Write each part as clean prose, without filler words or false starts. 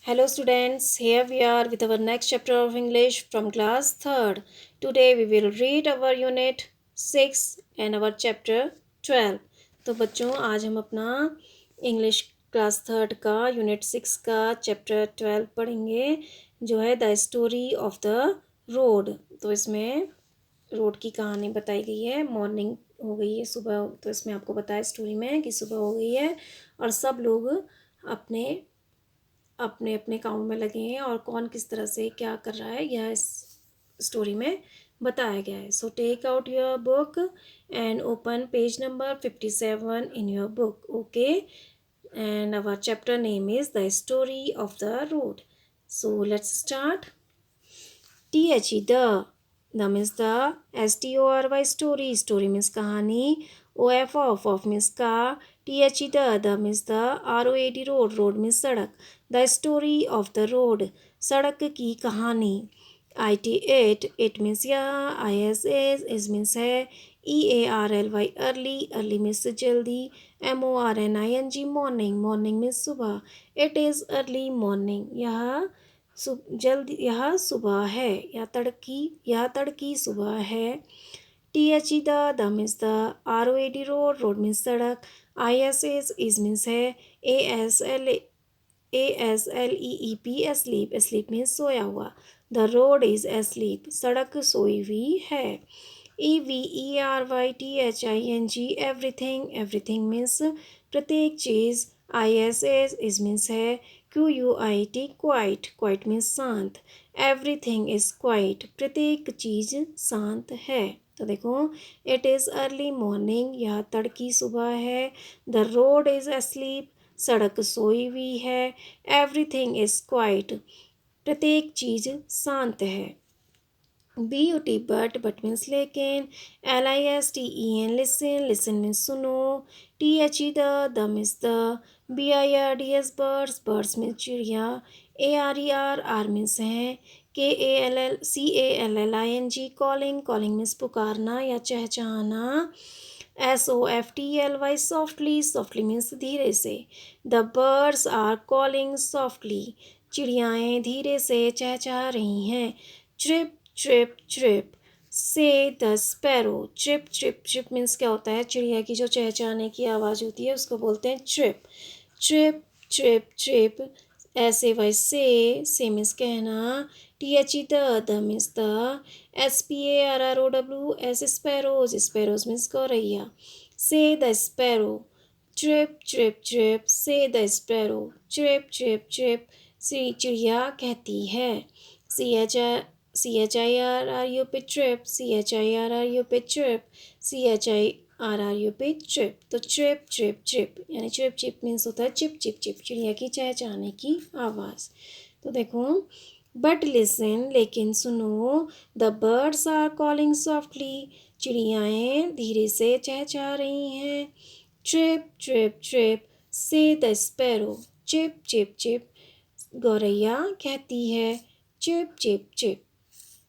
Hello students, here we are with our next chapter of English from class 3rd. Today we will read our unit 6 and our chapter 12. तो बच्चों आज हम अपना English class 3rd का unit 6 का chapter 12 पढ़ेंगे जो है the story of the road. तो इसमें रोड की कहानी बताई गई है। मॉर्निंग हो गई है, सुबह, तो इसमें आपको बताया स्टोरी में कि सुबह हो गई है और सब लोग अपने अपने अपने काम में लगे हैं और कौन किस तरह से क्या कर रहा है यह इस स्टोरी में बताया गया है। So take out your book and open page number 57 in your book. Okay, and our chapter name is the story of the road. So let's start. THE the means the STORY story, story means कहानी, OF of means car, THE the means the ROAD road, road means सड़क, the story of the road सड़क की कहानी, IT it means यह, IS means है, EARLY early, early means जल्दी, MORNING morning, morning means सुबह, it is early morning यह जल्द, यह सुबह है, यह तड़की सुबह है। THE the means the, ROAD road, road means सड़क, IS मीन्स है, ASLEEP asleep, asleep मीन्स सोया हुआ, द रोड इज asleep सड़क सोई हुई है। EVERYTHING एवरीथिंग, एवरीथिंग मीन्स प्रत्येक चीज़, IS मीन्स है, QUIT क्वाइट, क्वाइट मीन्स शांत, एवरीथिंग इज क्वाइट प्रत्येक चीज़ शांत है। तो देखो, इट इज़ अर्ली मॉर्निंग यह तड़की सुबह है, द रोड इज़ asleep सड़क सोई हुई है, एवरीथिंग इज क्वाइट प्रत्येक चीज़ शांत है। BUT but means लेकिन, LISTEN listen, listen means सुनो, THE the means the, BIRDS birds, birds means चिड़िया, ARER means है, CALLING calling, calling means पुकारना या चहचहाना, SOFTLY softly, softly means धीरे से, the birds are calling softly चिड़ियाएँ धीरे से चहचहा रही हैं, chirp chirp chirp से the sparrow, chip chip chip means क्या होता है, चिड़िया की जो चहचहाने की आवाज़ होती है उसको बोलते हैं चिप, चिप चिप चिप, ऐसे वैसे, से मीन्स कहना, THE the means the, SPARROW ऐसे स्पैरोज, स्पैरोज मीन्स गौरैया, says the sparrow, chip chip chip says the sparrow, chip chip chip सी चिड़िया कहती है, CHIRRU पे ट्रिप, CHIRRU पे ट्रिप, CHIRRU पे ट्रिप। तो ट्रिप ट्रिप ट्रिप यानी ट्रिप चिप मीन्स होता है चिप चिप चिप चिड़िया की चहचहाने की आवाज़। तो देखो, बट लिसन लेकिन सुनो, the birds are calling softly चिड़ियाएँ धीरे से चहचहा रही हैं, trip trip trip says the sparrow, chip chip chip गौरैया कहती है, chip chip chip,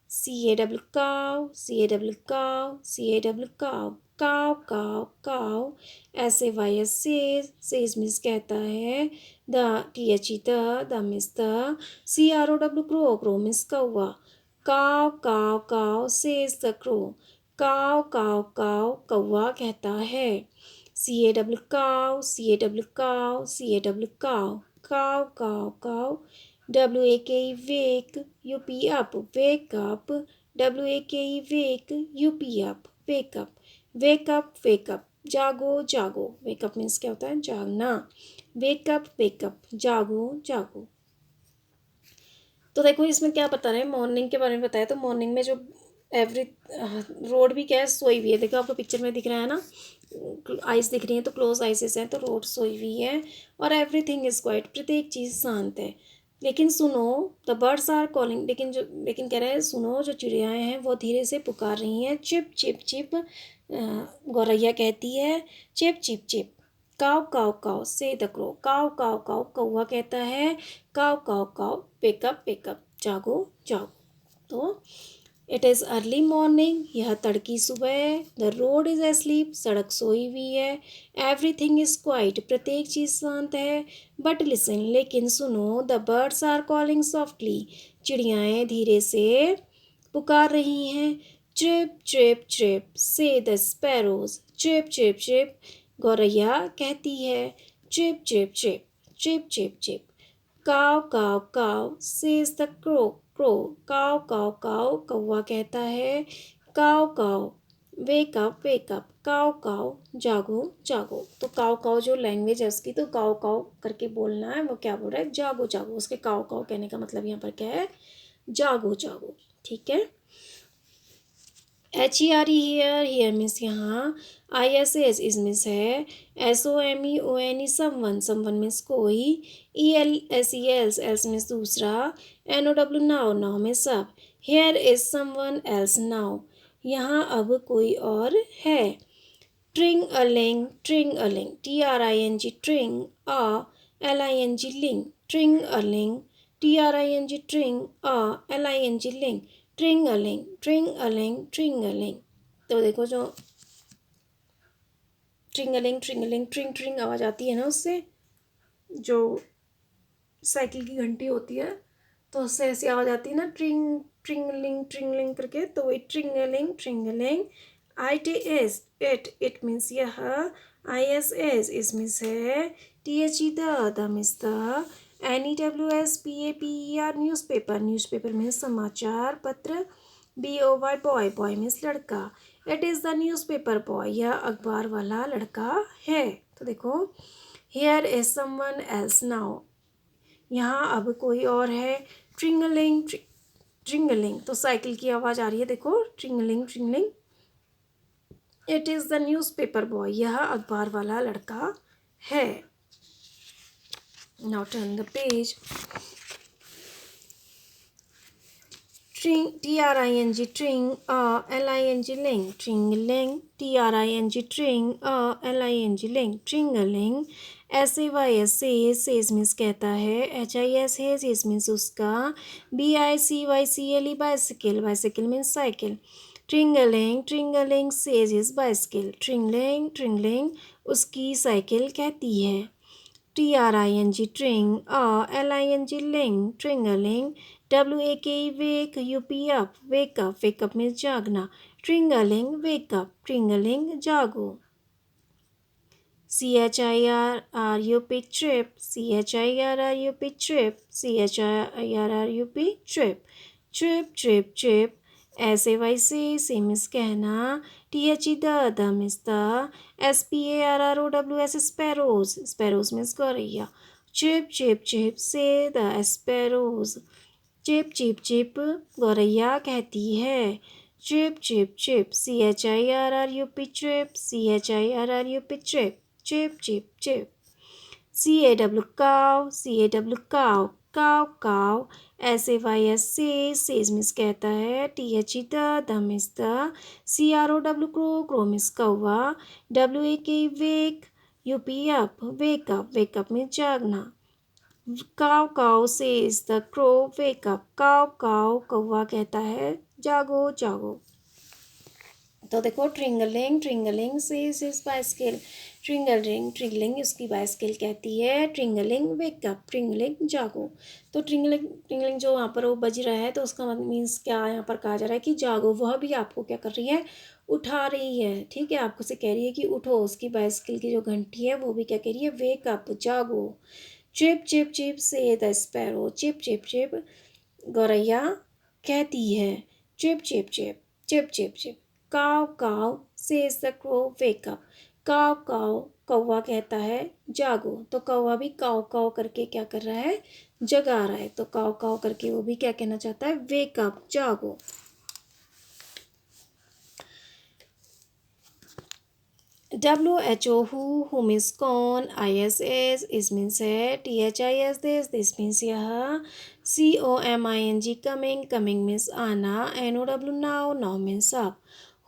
CAW cow, CAW cow, CAW cow, cow cow cow, SAYS says means कहता है, THE the means the, CROW crow, crow means कौवा, cow cow cow says the crow, cow cow cow कौवा कहता है, CAW cow, CAW cow, CAW cow, cow cow cow, WAKE wake, UP up, wake up, WAKE wake, UP up, wake up, wake up, wake up, जागो जागो, wake up means क्या होता है, जागना, wake up, जागो जागो। तो देखो इसमें क्या बता रहे हैं, मॉर्निंग के बारे में बताया। तो मॉर्निंग में जो एवरी रोड भी क्या है, सोई हुई है। देखो आपको पिक्चर में दिख रहा है ना, आइस दिख रही है तो क्लोज आइसेस हैं, तो रोड सोई हुई है और एवरीथिंग इज क्वाइट प्रत्येक चीज़ शांत है। लेकिन सुनो, द बर्ड्स आर कॉलिंग लेकिन कह रहे हैं सुनो, जो चिड़ियाएँ हैं वो धीरे से पुकार रही हैं, चिप चिप चिप गौरैया कहती है, chip chip chip, caw caw काव से द क्रो, काव काव काव कौवा कहता है, काव काव काव पेकअप पेकअप जागो जागो। तो इट इज़ अर्ली मॉर्निंग, यह तड़की सुबह है। द रोड इज़ एस्लीप, सड़क सोई हुई है। एवरीथिंग इज़ क्वाइट, प्रत्येक चीज़ शांत है। बट लिसन, लेकिन सुनो, the birds are calling softly, चिड़ियाएँ धीरे से पुकार रही हैं। Trip trip trip says the sparrows, trip trip trip गौरैया कहती है। Trip trip trip trip trip trip caw caw caw says the crow, crow काव काव काव कौवा कहता है। काव काव वेक अप काव काव जागो जागो। तो काव काव जो लैंग्वेज है उसकी, तो काव काव करके बोलना है। वो क्या बोल रहा है, जागो जागो। उसके काव काव कहने का मतलब यहाँ पर क्या है, जागो जागो। ठीक है। HERE हेयर मीन्स यहाँ। ISS इज मीन्स है। SOMEONE समवन, समवन मीन्स कोई। ELSELS एल्स मीन्स दूसरा। NOW नाउ, नाउ में सब। Here is someone else now, यहाँ अब कोई और है। ट्रिंग अ लिंग, ट्रिंग अ लिंग, TRING ट्रिंग, LING लिंग, ट्रिंग अ लिंग, TRING ट्रिंग, LING लिंग, ट्रिंगलिंग ट्रिंगलिंग ट्रिंगलिंग। तो देखो जो ट्रिंगलिंग ट्रिंगलिंग ट्रिंग ट्रिंग आवाज़ आती है ना, उससे जो साइकिल की घंटी होती है, तो उससे ऐसी आवाज़ आती है ना, ट्रिंग ट्रिंगलिंग ट्रिंगलिंग करके। तो वही ट्रिंगलिंग ट्रिंगलिंग। ITS इट, इट मीन्स यह। ISS इस मीन्स है। THE the means the. NEWSPAPER newspaper, newspaper means समाचार पत्र। BOY बॉय, बॉय मीन्स लड़का। It is the newspaper boy, यह अखबार वाला लड़का है। तो देखो, here is someone else now, यहाँ अब कोई और है। ट्रिंगलिंग ट्रिंगलिंग, तो साइकिल की आवाज़ आ रही है, देखो tringling tringling. It is the newspaper boy, यह अखबार वाला लड़का है। Now turn the page. Tring, TRING tring, LING ling, ट्रिंगलिंग, TRING tring, LING ling, ट्रिंगलिंग। SAYS says means कहता है। HIS हेज मीन्स उसका। BICYCLE bicycle, bicycle means cycle. ट्रिंगलिंग ट्रिंगलिंग says is bicycle, ट्रिंगलिंग ट्रिंगलिंग उसकी cycle कहती है। TRING tring, LING ling, ट्रिंगलिंग। WAKE वेक, UP up, wake up, wake up means जागना। ट्रिंगलिंग wake up, ट्रिंगलिंग जागो। CHIRRUP trip, CHIRRUP trip, CHIRRUP trip, trip trip trip. SAY से means कहना। THE the means the. SPARROWS sparrows, sparrows means गौरैया। Chip chip chip says the sparrows, chip chip chip गौरैया कहती है। Chip chip chip, CHIRRUP trip, CHIRRUP trip, chip chip chip. CAW काव, CAW काव, caw काव। SAYS says means कहता है। THE the means the. CROW crow, crow means कौवा। WAK wake, UP up, wake up, wake up means जागना। काव caw says the crow, wake up, काव काव कौवा कहता है, जागो जागो। तो देखो, ट्रिंगलिंग ट्रिंगलिंग सेज इज बाइसिकल, ट्रिंगलिंग ट्रिंगलिंग उसकी बाइसिकल कहती है। ट्रिंगलिंग वेकअप, ट्रिंगलिंग जागो। तो ट्रिंगलिंग ट्रिंगलिंग जो यहाँ पर वो बज रहा है, तो उसका मीन्स क्या यहाँ पर कहा जा रहा है कि जागो। वह भी आपको क्या कर रही है, उठा रही है। ठीक है, आपको से कह रही है कि उठो। उसकी बाइसिकल की जो घंटी है वो भी क्या कह रही है, वेकअप, जागो। Chip chip chip says the sparrow, chip chip chip गौरैया कहती है। Chip chip chip, chip chip chip. Caw caw says the crow, wake up, काव काव कौवा कहता है, जागो। तो कौवा भी काव काव करके क्या कर रहा है, जगा रहा है। तो काव काव करके वो भी क्या कहना चाहता है, वेकअप, जागो। WHO who मीन्स कौन। ISS इस मीन्स है। THIS दिस मीन्स यह। COMING कमिंग, कमिंग मीन्स आना। NOW नाउ, नाउ मीन्स अब।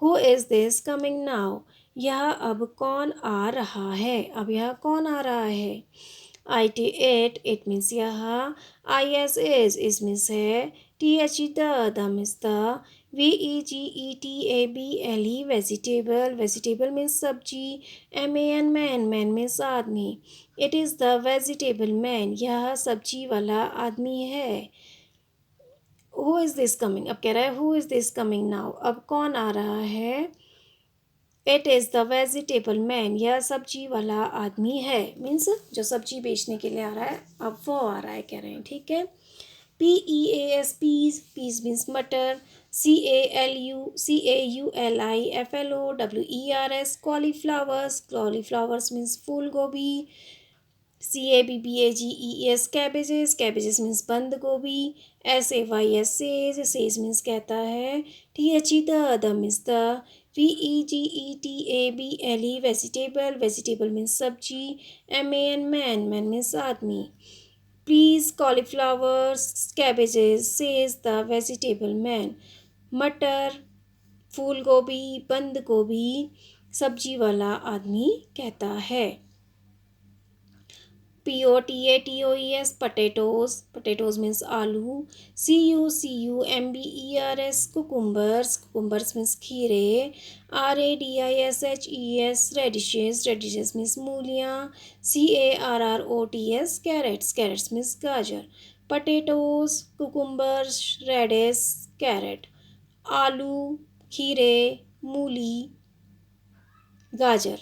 Who is this coming now, यह अब कौन आ रहा है, अब यह कौन आ रहा है। IT इट मीन्स यह। IS इस मीन्स है। THE the means the. VEGETABLE vegetable. Vegetable means सब्जी. MAN man. Man means आदमी. It is the vegetable man. यह सब्जी वाला आदमी है. Who is this coming? अब कह रहा है who is this coming now? अब कौन आ रहा है? It is the vegetable man. यह सब्जी वाला आदमी है. Means जो सब्जी बेचने के लिए आ रहा है अब वो आ रहा है कह रहे हैं. ठीक है. PEAS peas. Peas means मटर. CAULIFLOWERS cauliflowers. Cauliflowers means फूल गोभी. CABBAGES cabbages. Cabbages means बंद गोभी. SAYS says means कहता है. THE the means the. VEGETABLE vegetable. Vegetable means सब्जी. MAN man. Man means आदमी. Please cauliflowers, cabbages, says the vegetable man. मटर, फूल गोभी, बंद गोभी, सब्जी वाला आदमी कहता है. POTATOES potatoes. Potatoes means आलू. CUCUMBERS cucumbers. Cucumbers means खीरे. RADISHES radishes. Radishes means मूलियाँ. CARROTS carrots. Carrots means गाजर. Potatoes, cucumbers, radish, carrot. आलू, खीरे, मूली, गाजर.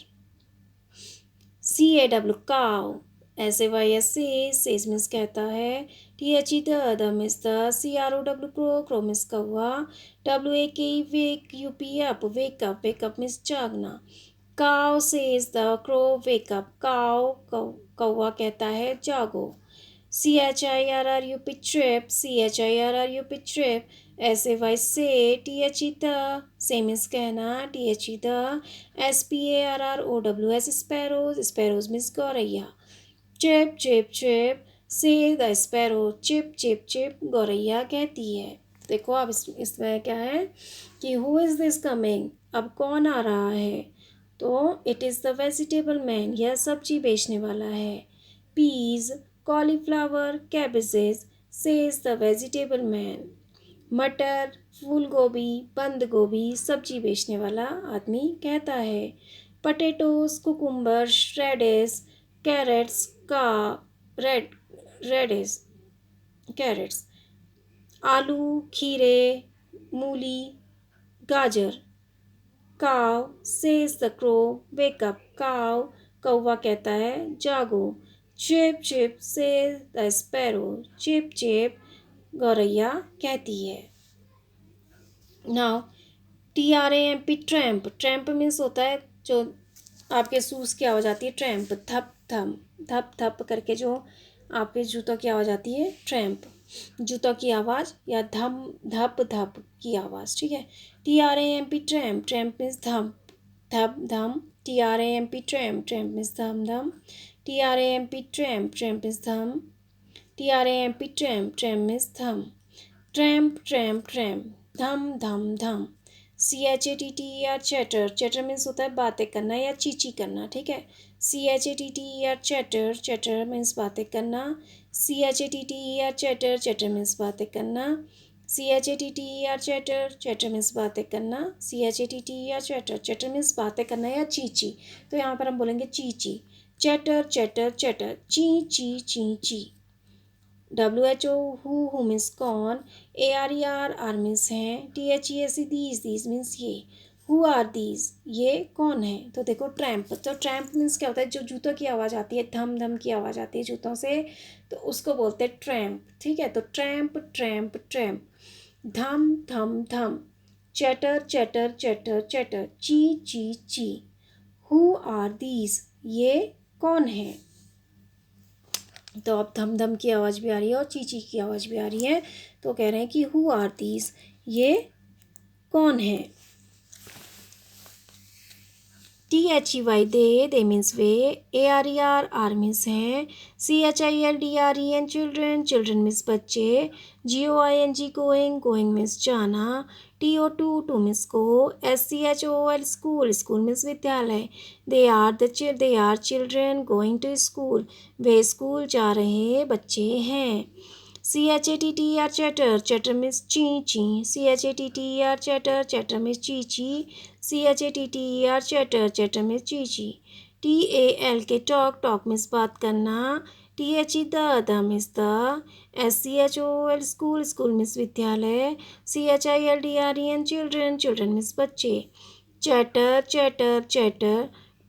CAW cow. SAYS says means कहता है. THE the means the. CROW crow means कौवा. WAKE wake UP up. Wake up. Wake up means जागना. Cow says the crow wake up. Cow कौवा कहता है जागो. CHIRRUP trip. CHIRRUP trip. SAY say. THE the same means कहना. THE the. SPARROWS sparrows. Sparrows means गौरैया. Chip chip chip. Say the sparrow. Chip chip chip. गौरैया कहती है. देखो अब इसमें क्या है कि who is this coming? अब कौन आ रहा है? तो it is the vegetable man. यह सब्जी बेचने वाला है. Peas, cauliflower, cabbages, says the vegetable man. मटर, फूल गोभी, बंद गोभी, सब्जी बेचने वाला आदमी कहता है. Potatoes, cucumbers, radish, carrots, radish, carrots. आलू, खीरे, मूली, गाजर. Cow says the crow wake up. Cow कौवा कहता है जागो. Chip chip says the sparrow. Chip chip गौरैया कहती है. Now TRAMP tramp. Tramp means होता है जो आपके शूज़ की आवाज़ आती है. ट्रैम्प थप थम थप थप करके जो आपके जूतों की आवाज़ आती है. ट्रैम्प जूतों की आवाज़ या धम धप धप की आवाज़. ठीक है. TRAMP tramp. ट्रैम्प मीन्स धम धप धम. TRAMP tramp. ट्रैम्प मीन्स धम धम. TRAMP tramp. ट्रैम्प मीन्स धम. TRAMP tramp. ट्रैम्प मीन्स धम. Tramp tramp tramp. धम धम धम. CHATTER chatter. चैटर मीन्स होता है बातें करना या चीची करना. ठीक है. CHATTER chatter. चैटर मीन्स बातें करना. CHATTER chatter. चैटर मीन्स बातें करना. CHATTER chatter. चैटर मीन्स बातें करना. CHATTER chatter. चैटर मीन्स बातें करना या चीची. तो यहाँ पर हम बोलेंगे चीची. Chatter chatter chatter. ची ची ची ची. WHO who means कौन. ARER means हैं. THESE these means ये. Who are these? ये कौन है. तो देखो ट्रैम्प. तो ट्रैम्प मीन्स क्या होता है जो जूतों की आवाज़ आती है. धम धम की आवाज़ आती है जूतों से तो उसको बोलते हैं ट्रैम्प. ठीक है. तो ट्रैम्प ट्रैम्प ट्रैम्प. धम धम धम. Chatter chatter chatter chatter. ची ची ची. Who are these? ये कौन है. तो अब धम धम की आवाज़ भी आ रही है और चीची की आवाज़ भी आ रही है. तो कह रहे हैं कि हु आर दीज. ये कौन है. THEY दे मीन्स वे. ARER मीन्स हैं. CHILDREN children. चिल्ड्रन मीन्स बच्चे. GOING going. गोइंग मीन्स जाना. TO2 मीन्स को. SCHOOL school. स्कूल मीन्स विद्यालय. They are children going to school. वे स्कूल जा रहे बच्चे हैं. chatter, chatter, chatter means chee chee. Chatter, chatter, chatter means chee chee. Chatter, chatter, chatter means chee chee. Tal के talk means बात करना. The means the. Schol school means विद्यालय. Children means बच्चे. Chatter,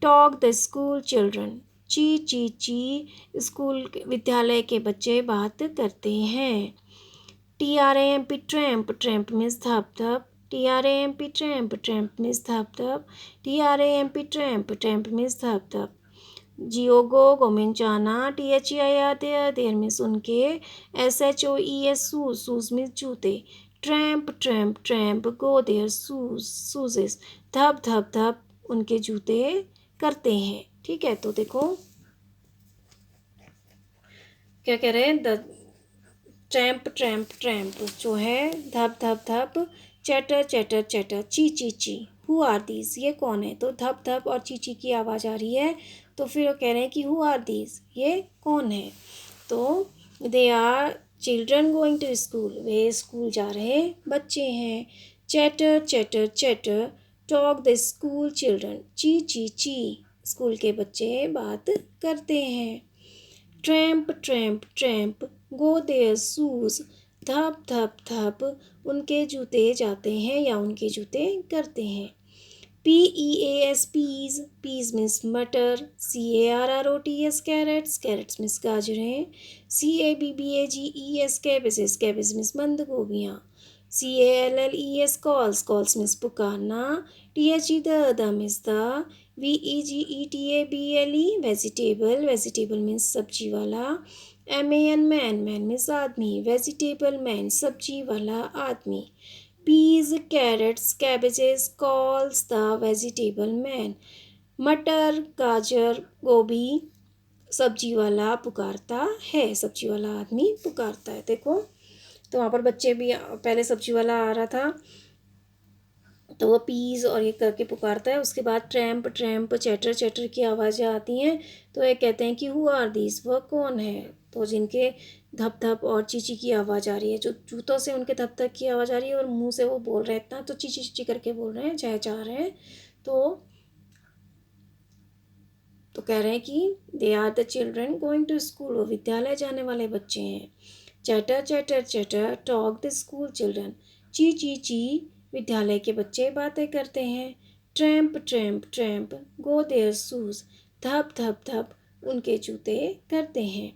talk the school children. ची school विद्यालय के बच्चे बात करते हैं. ट्रैम्प मीन्स धप. ट्रैम्प मीन्स धप. ट्रैम्प मीन्स धप. गो मीन जाना. देयर मीन्स उनके. शूज मीन्स जूते. Tramp go there shoes. धप उनके जूते करते हैं. ठीक है, तो देखो क्या कह रहे हैं. द ट्रैम्प जो है धप. चैटर ची. हु आर दीज, ये कौन है. तो धप और ची की आवाज़ आ रही है. तो फिर वो कह रहे हैं कि हु आर दीज, ये कौन है. तो they are children going to school, वे स्कूल जा रहे बच्चे हैं. Chatter talk the school children. ची स्कूल के बच्चे बात करते हैं. Tramp go their shoes. धप उनके जूते जाते हैं या उनके जूते करते हैं. पीज मीन्स मटर. CARROTS कैरेट्स मीन्स गाजरें. CABBAGES कैबेज मीन्स बंद गोभियाँ. CALLES कॉल्स मीन्स पुकारना. The means the. VEGETABLE vegetable means सब्जी वाला. मैन मीन्स आदमी. वेजिटेबल मैन सब्जी वाला आदमी. Peas carrots cabbages calls the vegetable man. मटर गाजर गोभी सब्जी वाला पुकारता है, सब्जी वाला आदमी पुकारता है. देखो तो वहाँ पर बच्चे भी, पहले सब्जी वाला आ रहा था तो वो पीस और ये करके पुकारता है. उसके बाद ट्रैम्प चैटर की आवाज़ें आती हैं. तो ये कहते हैं कि हु आर दीज, वह कौन है. तो जिनके धप और चीची की आवाज़ आ रही है, जो जूतों से उनके धप की आवाज़ आ रही है और मुंह से वो बोल रहे हैं इतना, तो चीची करके बोल रहे हैं, चाह रहे हैं. तो कह रहे हैं कि they are the children going to school, वो विद्यालय जाने वाले बच्चे हैं. Chatter talk the school children. ची विद्यालय के बच्चे बातें करते हैं. Tramp go their shoes. धप उनके जूते करते हैं.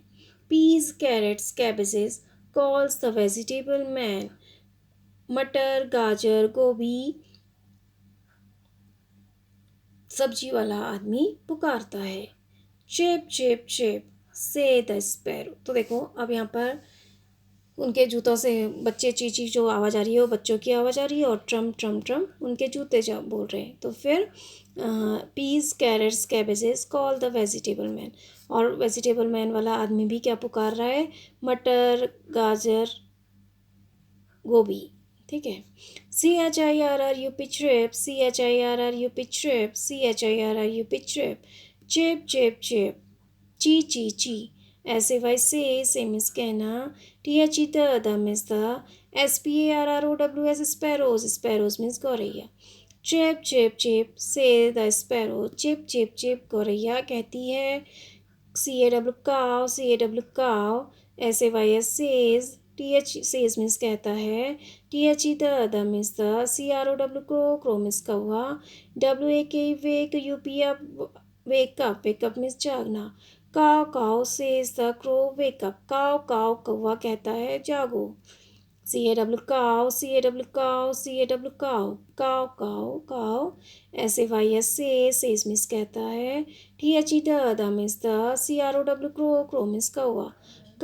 Peas carrots cabbages calls the vegetable man. मटर गाजर गोभी सब्जी वाला आदमी पुकारता है. चेप से द स्पैरो. तो देखो अब यहाँ पर उनके जूतों से बच्चे ची जो आवाज़ आ रही है वो बच्चों की आवाज़ आ रही है, और ट्रम उनके जूते जा बोल रहे हैं. तो फिर peas carrots cabbages call the vegetable man. और वेजिटेबल मैन वाला आदमी भी क्या पुकार रहा है. मटर गाजर गोभी. ठीक है. CHIRRUP चेप ची. ऐसे से मीन्स कहना. The means the. SPARROWS sparrows means गौरैया. चेप से द स्पैरो. चेप गौरैया कहती है. CAW काव. SAYS सेज मीन्स कहता है. The means the. CROW crow means कौवा. WAK वेक. वेकअप मीन्स जागना. काव सेज द क्रो वेकअप. काव कौवा कहता है जागो. CAW काव. काव. SAYS सेज मीन्स कहता है. The means the. CROW crow means कौवा.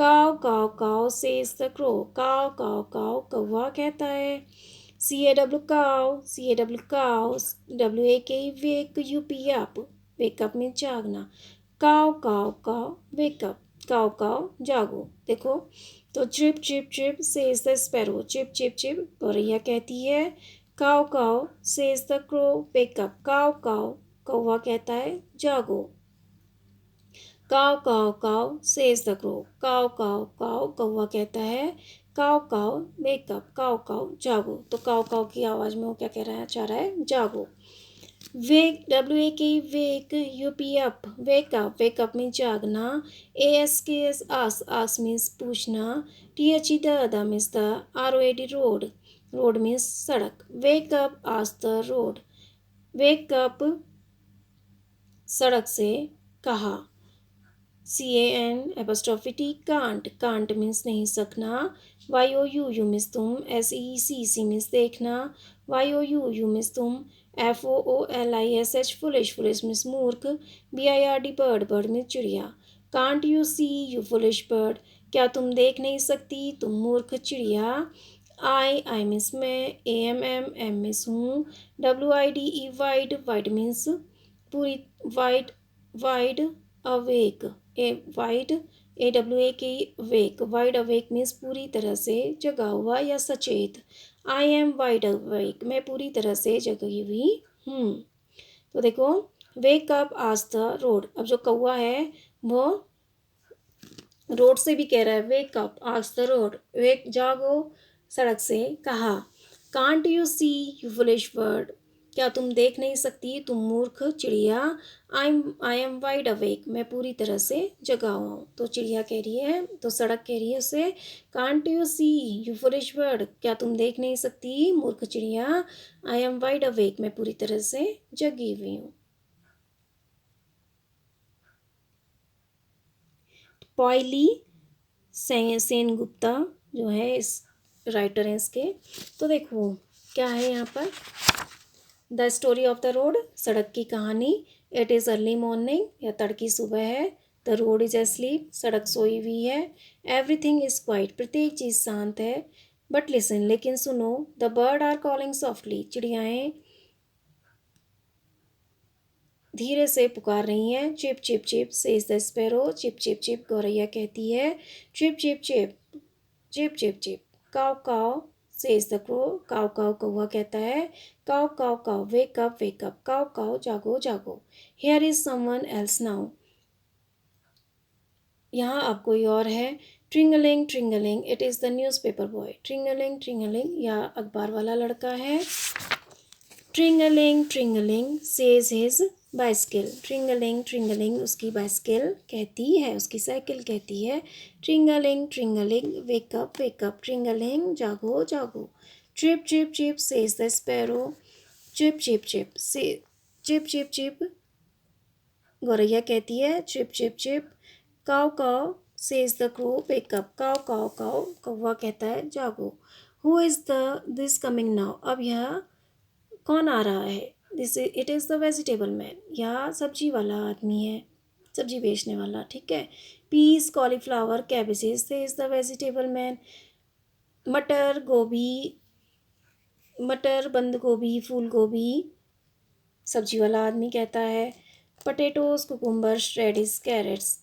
काव सेज द क्रो. काव कौवा कहता है. CAW काव. WAK wake. UP wake up means जागना. काव वेकअप. काव जागो. देखो तो chip says the sparrow. Chip गौरैया कहती है. काव सेज द क्रो वेकअप. काव कौवा कहता है जागो. काव caw caw says the crow, काव काव काव कौवा कहता है, काव काव वेकअप, काव काव जागो। तो काव काव की आवाज़ में वो क्या कह रहा है, चाह रहा है जागो। Wake, WAK wake, UP up, wake up means जागना, ASKS आस मीन्स पूछना, THE the means the, ROAD road, road means सड़क। Wake up ask the road, wake up सड़क से कहा। CAN कांट मीन्स नहीं सकना, YOU मीन्स तुम, SECC मीन्स देखना, YOU मीन्स तुम, FOOLISH फुलिश मीन्स मूर्ख, BIRD बर्ड मीन्स चिड़िया। Can't you see you foolish bird, क्या तुम देख नहीं सकती तुम मूर्ख चिड़िया। आई मीन्स मैं, AMM मीन्स हूँ, WIDE वाइड मीन्स पूरी, wide wide awake, wide AWAK वेक, वाइड अवेक मीन्स पूरी तरह से जगा हुआ या सचेत। आई एम वाइड अवेक, मैं पूरी तरह से जगी हुई हूँ। तो देखो, वेक अप आज द रोड, अब जो कौवा है वो रोड से भी कह रहा है वेक अप आज द रोड, वेक जागो सड़क से कहा। Can't you see you foolish bird, क्या तुम देख नहीं सकती तुम मूर्ख चिड़िया। आई एम वाइड अवेक, मैं पूरी तरह से जगा हुआ हूँ। तो चिड़िया कह रही है, तो सड़क कह रही है उसे, can't you see you foolish bird, क्या तुम देख नहीं सकती मूर्ख चिड़िया। आई एम वाइड अवेक, मैं पूरी तरह से जगी हुई हूँ। पॉयली सेनगुप्ता जो है इस राइटर हैं इसके। तो देखो क्या है यहाँ पर, the story of the road, सड़क की कहानी। इट इज़ अर्ली मॉर्निंग, या तड़की सुबह है। द रोड इज एस्लीप, सड़क सोई हुई है। एवरीथिंग इज क्वाइट, प्रत्येक चीज़ शांत है। बट लिसन, लेकिन सुनो, the bird are calling softly, चिड़ियाएँ धीरे से पुकार रही हैं। Chip chip chip says the sparrow, chip chip chip गौरैया कहती है। Chip chip chip, chip chip chip, caw caw says the crow, काव काव कौवा कहता है। काव काव काव वेक अप, काव काव जागो जागो। Here is someone else now, यहाँ अब कोई और है। ट्रिंगलिंग tringling, it is the newspaper boy, ट्रिंगलिंग ट्रिंगलिंग, यह अखबार वाला लड़का है। ट्रिंगलिंग सेज हिज बाइसिकल, ट्रिंगलिंग उसकी बाइसिकल कहती है, उसकी साइकिल कहती है। ट्रिंगलिंग वेकअप, ट्रिंगलिंग जागो जागो। Chip chip chip says the sparrow, chip chip chip से, चिप चिप चिप गौरैया कहती है। Chip chip chip, caw caw says the crow wake up, काव काव काव कौवा कहता है जागो। Who is this coming now, अब यह कौन आ रहा है। It is the vegetable man, यह सब्जी वाला आदमी है, सब्जी बेचने वाला, ठीक है। पीस कॉलीफ्लावर कैबेजेस से इज़ द वेजिटेबल मैन। मटर गोभी, मटर बंद गोभी फूल गोभी, सब्जी वाला आदमी कहता है। पटेटोज कुकुम्बर रेडिस कैरेट्स,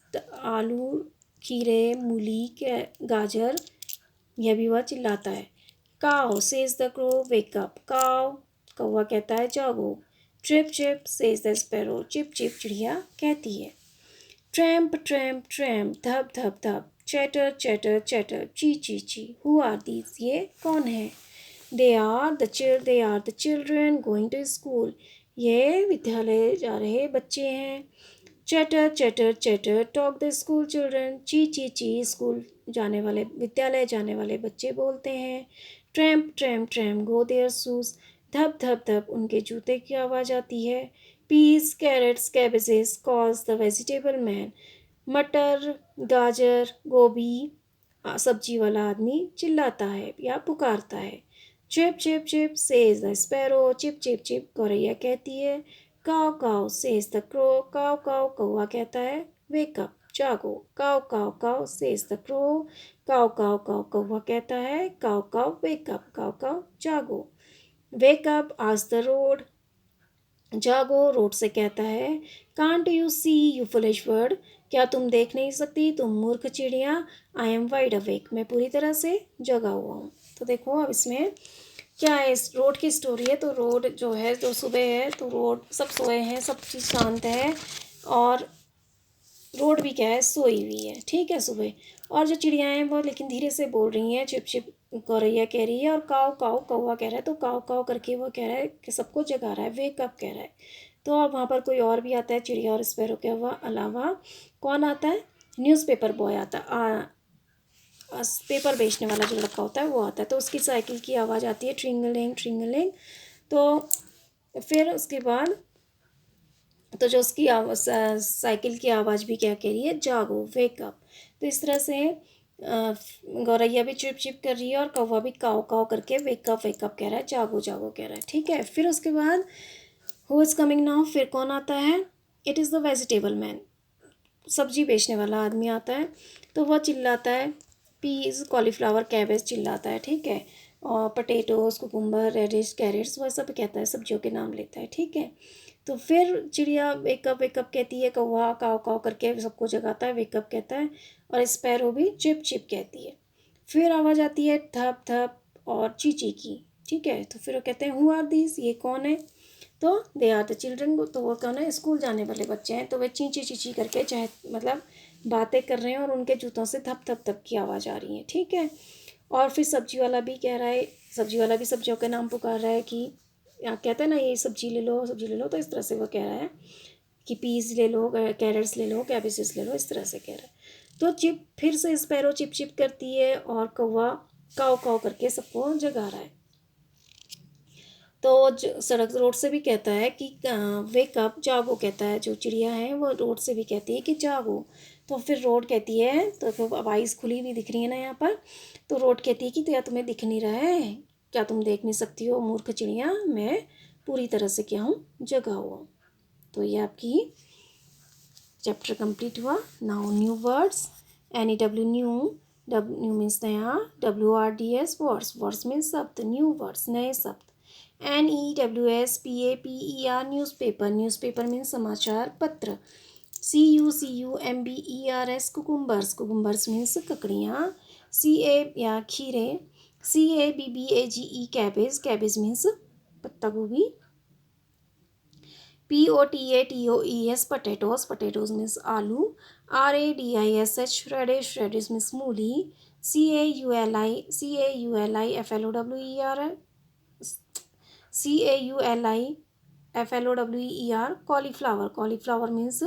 आलू खीरे मूली गाजर, यह भी वह चिल्लाता है। काव सेज द क्रो वेकअप, काव कौवा कहता है जागो। Trip chip says the sparrow, chip chip चिड़िया कहती है। ट्रैम्प ट्रैम्प ट्रैम्प, धप धप धप, चैटर चैटर चैटर, ची ची ची, हु आर दीज, ये कौन है। They are the children going to school, ये विद्यालय जा रहे बच्चे हैं। Chatter chatter chatter, talk the school children, ची ची ची, स्कूल जाने वाले, विद्यालय जाने वाले बच्चे बोलते हैं। Tramp tramp tramp, go their shoes, धप धप धप, उनके जूते की आवाज़ आती है। Peas carrots cabbages calls the vegetable man, मटर गाजर गोभी, सब्जी वाला आदमी चिल्लाता है या पुकारता है। Chip chip chip says the sparrow, chip chip chip गौरैया कहती है। काव काव सेज द क्रो, काव काव कौवा कहता है वेकअप जागो। काव caw caw says the crow, काव काव काव कौवा कहता है काव काव वेकअप, काव काव जागो। वेकअप आज द रोड, जागो रोड से कहता है। Can't you see you foolish bird, क्या तुम देख नहीं सकती तुम मूर्ख चिड़िया। आई एम वाइड अवेक, मैं पूरी तरह से जगा हुआ हूँ। तो देखो अब इसमें क्या है, इस रोड की स्टोरी है। तो रोड जो है, जो सुबह है तो रोड सब सोए हैं, सब चीज़ शांत है। और रोड भी क्या है, सोई हुई है, ठीक है, सुबह। और जो चिड़िया हैं वो लेकिन धीरे से बोल रही हैं, छिप छिप गौरैया कह रही है, और काव काव कौवा कह रहा है। तो काव काव करके वो कह रहा है कि सबको जगा रहा है, वेक अप कह रहा है। तो अब वहाँ पर कोई और भी आता है, चिड़िया और स्पैरो के अलावा कौन आता है, न्यूज़पेपर बॉय आता है, पेपर बेचने वाला जो लड़का होता है वो आता है। तो उसकी साइकिल की आवाज़ आती है, ट्रिंगलिंग ट्रिंगलिंग। तो फिर उसके बाद तो जो उसकी साइकिल की आवाज़ भी क्या कह रही है, जागो, वेक अप। तो इस तरह से गौरैया भी चिप चिप कर रही है और कौवा भी काव काव करके वेकअप कह रहा है, जागो जागो कह रहा है, ठीक है। फिर उसके बाद हु इज़ कमिंग नाउ, फिर कौन आता है, it is the vegetable man, सब्जी बेचने वाला आदमी आता है। तो वह चिल्लाता है, पीज, कॉलीफ्लावर, कैबेज चिल्लाता है, ठीक है। और पटेटोज, कुकुम्बर, रेडिश, कैरेट्स, वह सब कहता है, सब्जियों के नाम लेता है, ठीक है। तो फिर चिड़िया वेकअप वेकअप कहती है, कौवा काव काव करके सबको जगाता है, वेकअप कहता है। और स्पैरो भी चिप चिप कहती है। फिर आवाज़ आती है थप थप और चीची की, ठीक है। तो फिर वो कहते हैं, हु आर दिस, ये कौन है। तो दे आर द चिल्ड्रन, तो वो कौन है, स्कूल जाने वाले बच्चे हैं। तो वे चींची चींची करके चाहे मतलब बातें कर रहे हैं, और उनके जूतों से थप थप थप की आवाज़ आ रही है, ठीक है। और फिर सब्जी वाला भी कह रहा है, सब्जी वाला भी सब्जियों के नाम पुकार रहा है कि या कहते हैं ना, ये सब्जी ले लो, सब्जी ले लो। तो इस तरह से वो कह रहा है कि पीस ले लो, कैरेट्स ले लो, कैबेजेस ले लो, इस तरह से कह रहा है। तो चिप फिर से स्पैरो चिप चिप करती है, और कौवा काव काव करके सबको जगा रहा है। तो सड़क रोड से भी कहता है कि वेकअप, जागो कहता है। जो चिड़िया है वो रोड से भी कहती है कि जागो। तो फिर रोड कहती है, तो फिर अब आइज़ खुली हुई दिख रही है ना यहाँ पर। तो रोड कहती है कि तो या तुम्हें दिख नहीं रहा है, क्या तुम देख नहीं सकती हो मूर्ख चिड़िया, मैं पूरी तरह से क्या हूँ, जगा हुआ। तो ये आपकी चैप्टर कंप्लीट हुआ। Now new words, NEW new, new means नया, WRDS वर्ड्स, वर्ड्स मीन्स शब्द, न्यू वर्ड्स नए शब्द। NEWSPAPER न्यूज़पेपर, न्यूज़पेपर मीन्स समाचार पत्र। CUCUMBERS कुकुम्बर्स, कुकुम्बर्स मीन्स ककड़ियाँ। CA या खीरे। CABBAGE कैबेज, कैबेज मीन्स पत्ता गोभी। POTATOES potatoes, potatoes means आलू। RADISH radish, radish means मूली। CAULIFLOWER cauliflower, cauliflower means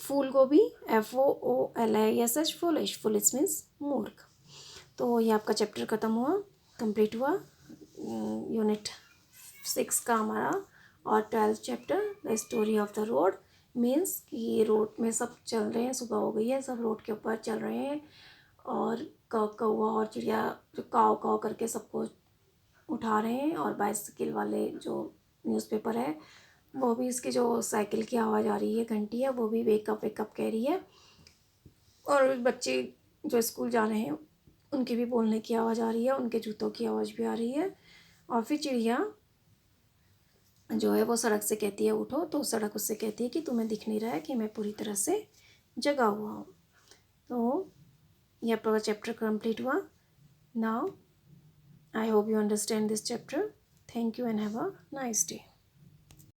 फूल गोभी। FOOLISH foolish, foolish means मूर्ख। तो ये आपका चैप्टर ख़त्म हुआ, कंप्लीट हुआ। यूनिट 6 का हमारा और 12th chapter the story of the road, means कि ये रोड में सब चल रहे हैं, सुबह हो गई है, सब रोड के ऊपर चल रहे हैं। और कौवा और चिड़िया जो काव काव करके सबको उठा रहे हैं। और बाइसिकल वाले जो न्यूज़पेपर है वो भी, इसकी जो साइकिल की आवाज़ आ रही है, घंटी है, वो भी वेकअप वेकअप कह रही है। और बच्चे जो स्कूल जा रहे हैं उनके भी बोलने की आवाज़ आ रही है, उनके जूतों की आवाज़ भी आ रही है। और फिर चिड़िया जो है वो सड़क से कहती है उठो, तो सड़क उससे कहती है कि तुम्हें दिख नहीं रहा है कि मैं पूरी तरह से जगा हुआ हूँ। तो यह आपका चैप्टर कंप्लीट हुआ। Now I hope you understand this chapter. Thank you and have a nice day.